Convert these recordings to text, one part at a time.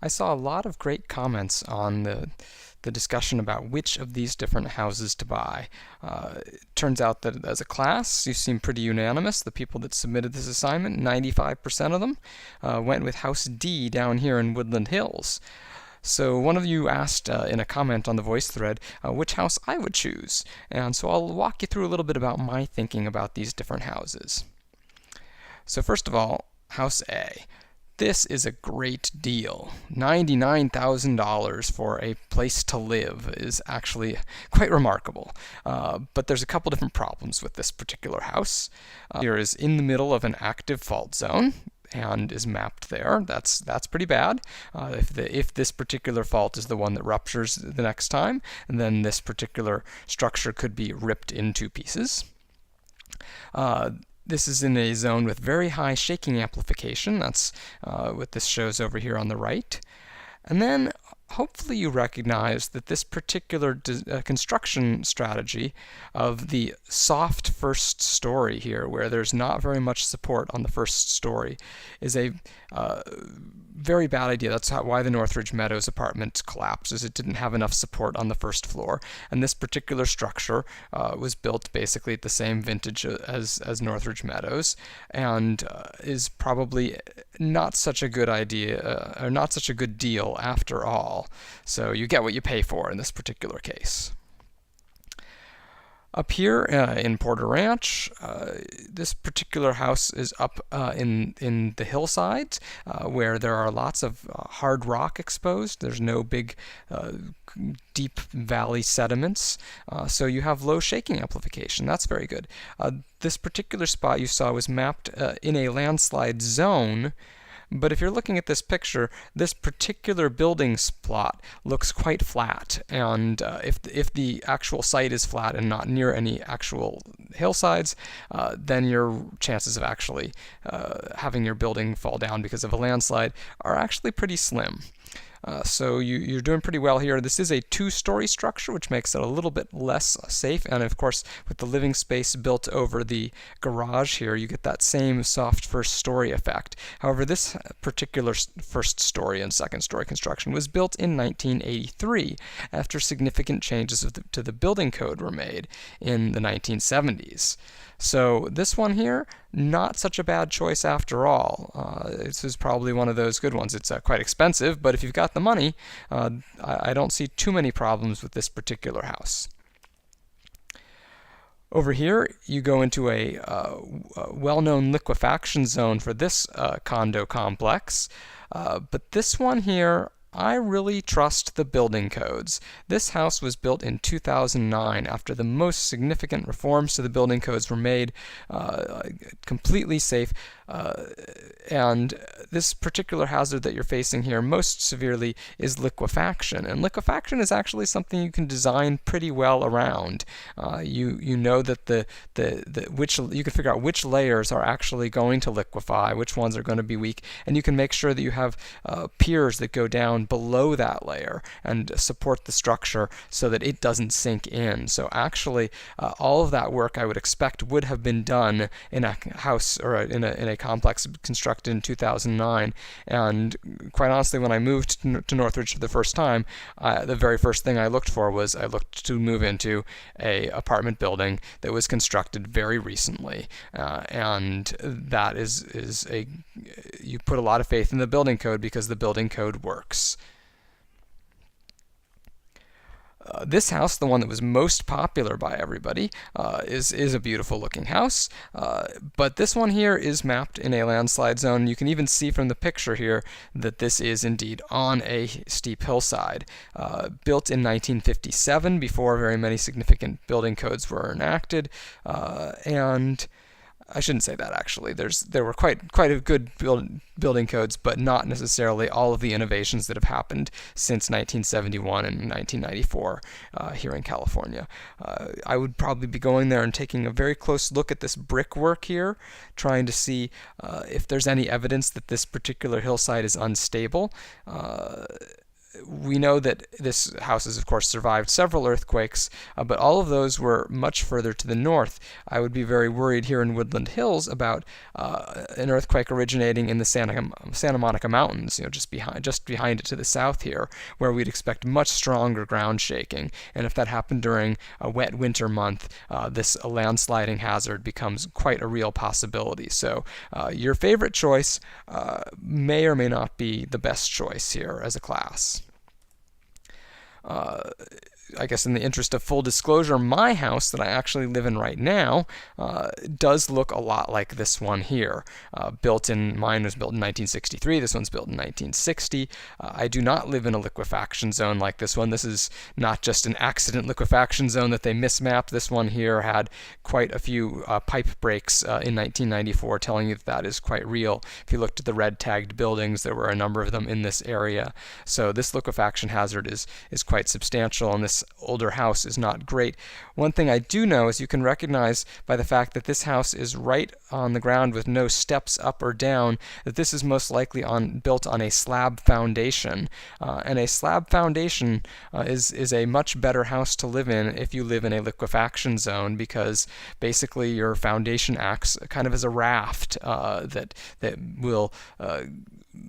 I saw a lot of great comments on the discussion about which of these different houses to buy. It turns out that as a class, you seem pretty unanimous. The people that submitted this assignment, 95% of them, went with House D down here in Woodland Hills. So one of you asked in a comment on the voice thread which house I would choose. And so I'll walk you through a little bit about my thinking about these different houses. So first of all, House A. This is a great deal. $99,000 for a place to live is actually quite remarkable. But there's a couple different problems with this particular house. Here is in the middle of an active fault zone and is mapped there. That's pretty bad. If this particular fault is the one that ruptures the next time, then this particular structure could be ripped into pieces. This is in a zone with very high shaking amplification. That's what this shows over here on the right. And then hopefully you recognize that this particular construction strategy of the soft first story here, where there's not very much support on the first story, is a very bad idea. That's why the Northridge Meadows apartment collapsed, is it didn't have enough support on the first floor. And this particular structure was built basically at the same vintage as Northridge Meadows, and is probably not such a good idea, or not such a good deal after all. So you get what you pay for in this particular case. Up here in Porter Ranch, this particular house is up in the hillsides where there are lots of hard rock exposed. There's no big deep valley sediments, so you have low shaking amplification. That's very good. This particular spot you saw was mapped in a landslide zone. But if you're looking at this picture, this particular building plot looks quite flat, and if the actual site is flat and not near any actual hillsides, then your chances of actually having your building fall down because of a landslide are actually pretty slim. So you're doing pretty well here. This is a two-story structure, which makes it a little bit less safe. And of course, with the living space built over the garage here, you get that same soft first story effect. However, this particular first story and second story construction was built in 1983 after significant changes to the building code were made in the 1970s. So this one here, not such a bad choice after all. This is probably one of those good ones. It's quite expensive, but if you've got the money, I don't see too many problems with this particular house. Over here, you go into a well-known liquefaction zone for this condo complex, but this one here, I really trust the building codes. This house was built in 2009 after the most significant reforms to the building codes were made, completely safe, and this particular hazard that you're facing here most severely is liquefaction. And liquefaction is actually something you can design pretty well around. You know that you can figure out which layers are actually going to liquefy, which ones are going to be weak, and you can make sure that you have piers that go down below that layer and support the structure so that it doesn't sink in. So actually, all of that work I would expect would have been done in a house or in a complex constructed in 2009. And quite honestly, when I moved to Northridge for the first time, the very first thing I looked for was I looked to move into a apartment building that was constructed very recently, and that is you put a lot of faith in the building code because the building code works. This house, the one that was most popular by everybody, is a beautiful looking house, but this one here is mapped in a landslide zone. You can even see from the picture here that this is indeed on a steep hillside. Built in 1957, before very many significant building codes were enacted, and I shouldn't say that actually. There were quite a good building codes, but not necessarily all of the innovations that have happened since 1971 and 1994 here in California. I would probably be going there and taking a very close look at this brickwork here, trying to see if there's any evidence that this particular hillside is unstable. we know that this house has, of course, survived several earthquakes, but all of those were much further to the north. I would be very worried here in Woodland Hills about an earthquake originating in the Santa Monica Mountains, just behind it to the south here, where we'd expect much stronger ground shaking. And if that happened during a wet winter month, this landsliding hazard becomes quite a real possibility. So your favorite choice may or may not be the best choice here as a class. I guess in the interest of full disclosure, my house that I actually live in right now does look a lot like this one here. Mine was built in 1963. This one's built in 1960. I do not live in a liquefaction zone like this one. This is not just an accident liquefaction zone that they mismapped. This one here had quite a few pipe breaks in 1994, telling you that is quite real. If you looked at the red tagged buildings, there were a number of them in this area. So this liquefaction hazard is quite substantial, and this older house is not great. One thing I do know is you can recognize by the fact that this house is right on the ground with no steps up or down that this is most likely built on a slab foundation. And a slab foundation is a much better house to live in if you live in a liquefaction zone, because basically your foundation acts kind of as a raft that will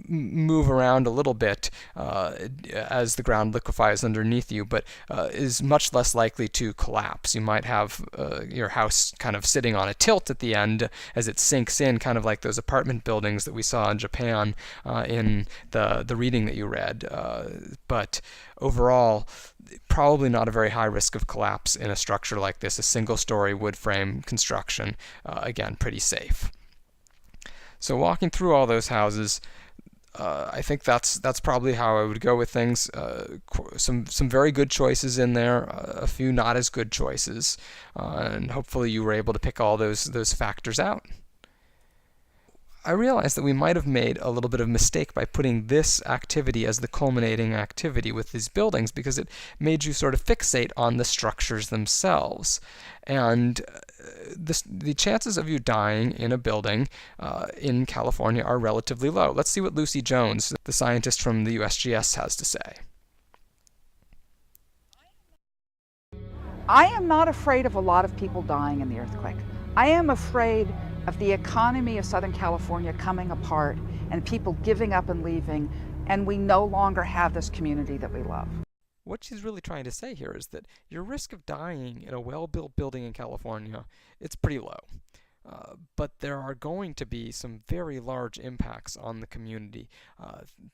move around a little bit as the ground liquefies underneath you, but is much less likely to collapse. You might have your house kind of sitting on a tilt at the end as it sinks in, kind of like those apartment buildings that we saw in Japan in the reading that you read. But overall, probably not a very high risk of collapse in a structure like this, a single-story wood frame construction. Again, pretty safe. So walking through all those houses, I think that's probably how I would go with things. Some very good choices in there, a few not as good choices, and hopefully you were able to pick all those factors out. I realized that we might have made a little bit of mistake by putting this activity as the culminating activity with these buildings, because it made you sort of fixate on the structures themselves. And the chances of you dying in a building in California are relatively low. Let's see what Lucy Jones, the scientist from the USGS, has to say. I am not afraid of a lot of people dying in the earthquake. I am afraid of the economy of Southern California coming apart and people giving up and leaving, and we no longer have this community that we love. What she's really trying to say here is that your risk of dying in a well-built building in California, it's pretty low. But there are going to be some very large impacts on the community,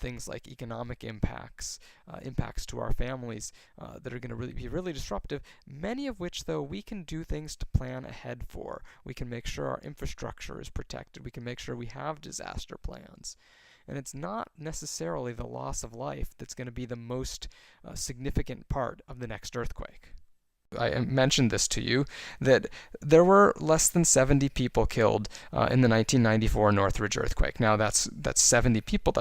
things like economic impacts, impacts to our families that are going to be really disruptive, many of which, though, we can do things to plan ahead for. We can make sure our infrastructure is protected. We can make sure we have disaster plans. And it's not necessarily the loss of life that's going to be the most significant part of the next earthquake. I mentioned this to you, that there were less than 70 people killed in the 1994 Northridge earthquake. Now that's 70 people.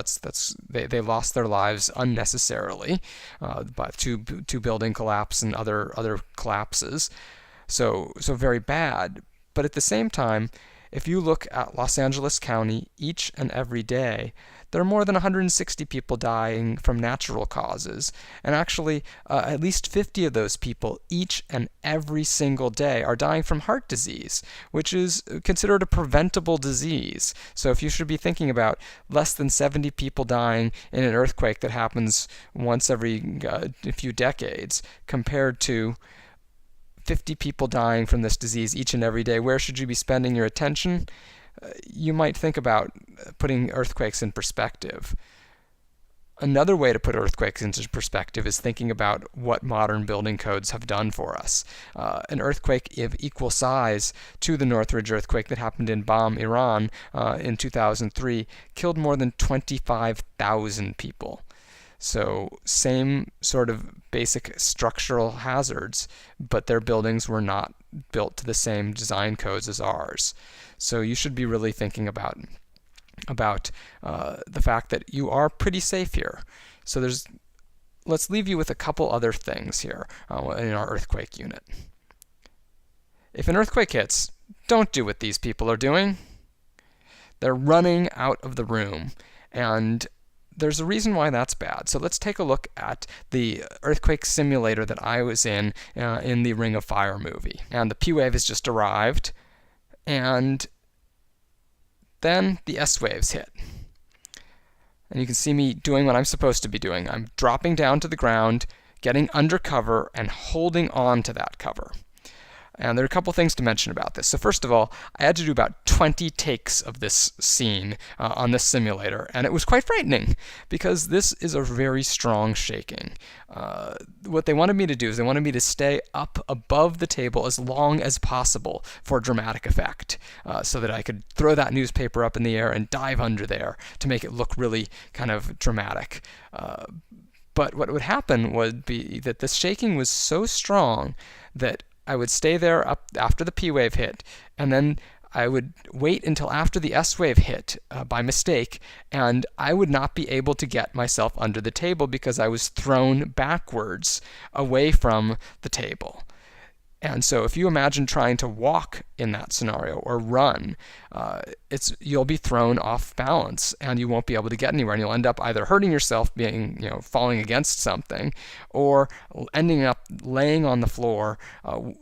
They lost their lives unnecessarily by two building collapse and other collapses. So very bad. But at the same time, if you look at Los Angeles County each and every day, there are more than 160 people dying from natural causes. And actually, at least 50 of those people each and every single day are dying from heart disease, which is considered a preventable disease. So if you should be thinking about less than 70 people dying in an earthquake that happens once every few decades, compared to 50 people dying from this disease each and every day, where should you be spending your attention? You might think about putting earthquakes in perspective. Another way to put earthquakes into perspective is thinking about what modern building codes have done for us. An earthquake of equal size to the Northridge earthquake that happened in Bam, Iran in 2003 killed more than 25,000 people. So same sort of basic structural hazards, but their buildings were not built to the same design codes as ours. So you should be really thinking about the fact that you are pretty safe here. So let's leave you with a couple other things here in our earthquake unit. If an earthquake hits, don't do what these people are doing. They're running out of the room, and there's a reason why that's bad. So let's take a look at the earthquake simulator that I was in the Ring of Fire movie. And the P wave has just arrived, and then the S waves hit. And you can see me doing what I'm supposed to be doing. I'm dropping down to the ground, getting under cover, and holding on to that cover. And there are a couple things to mention about this. So first of all, I had to do about 20 takes of this scene on this simulator, and it was quite frightening because this is a very strong shaking. What they wanted me to do is they wanted me to stay up above the table as long as possible for dramatic effect, so that I could throw that newspaper up in the air and dive under there to make it look really kind of dramatic. But what would happen would be that the shaking was so strong that I would stay there up after the P wave hit, and then I would wait until after the S wave hit by mistake, and I would not be able to get myself under the table because I was thrown backwards away from the table. And so if you imagine trying to walk in that scenario or run, you'll be thrown off balance and you won't be able to get anywhere, and you'll end up either hurting yourself, falling against something, or ending up laying on the floor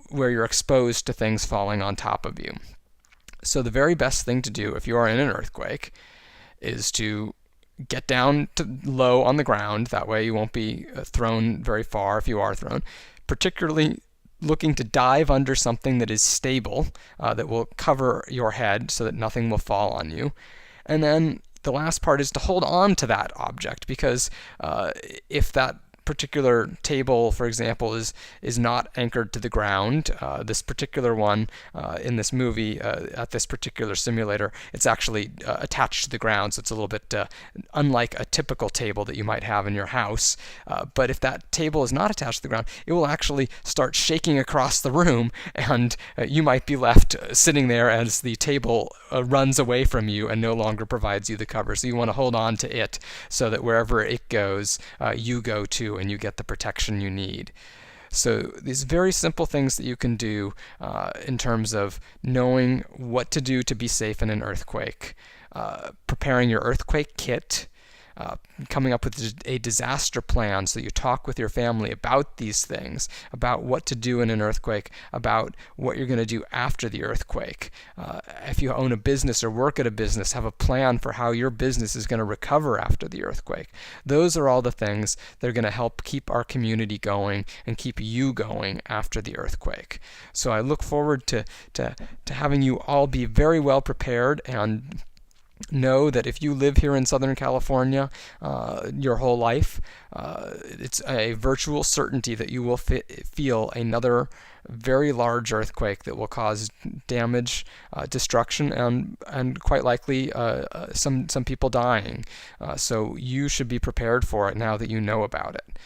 where you're exposed to things falling on top of you. So the very best thing to do if you are in an earthquake is to get down to low on the ground. That way you won't be thrown very far if you are thrown, particularly looking to dive under something that is stable, that will cover your head so that nothing will fall on you. And then the last part is to hold on to that object, because if that particular table, for example, is not anchored to the ground, this particular one in this movie, at this particular simulator, it's actually attached to the ground, so it's a little bit unlike a typical table that you might have in your house. But if that table is not attached to the ground, it will actually start shaking across the room, and you might be left sitting there as the table runs away from you and no longer provides you the cover. So you want to hold on to it so that wherever it goes, you go too, and you get the protection you need. So these very simple things that you can do in terms of knowing what to do to be safe in an earthquake, preparing your earthquake kit, coming up with a disaster plan so you talk with your family about these things, about what to do in an earthquake, about what you're going to do after the earthquake. If you own a business or work at a business, have a plan for how your business is going to recover after the earthquake. Those are all the things that are going to help keep our community going and keep you going after the earthquake. So I look forward to having you all be very well prepared, and know that if you live here in Southern California your whole life, it's a virtual certainty that you will feel another very large earthquake that will cause damage, destruction, and quite likely some people dying. So you should be prepared for it now that you know about it.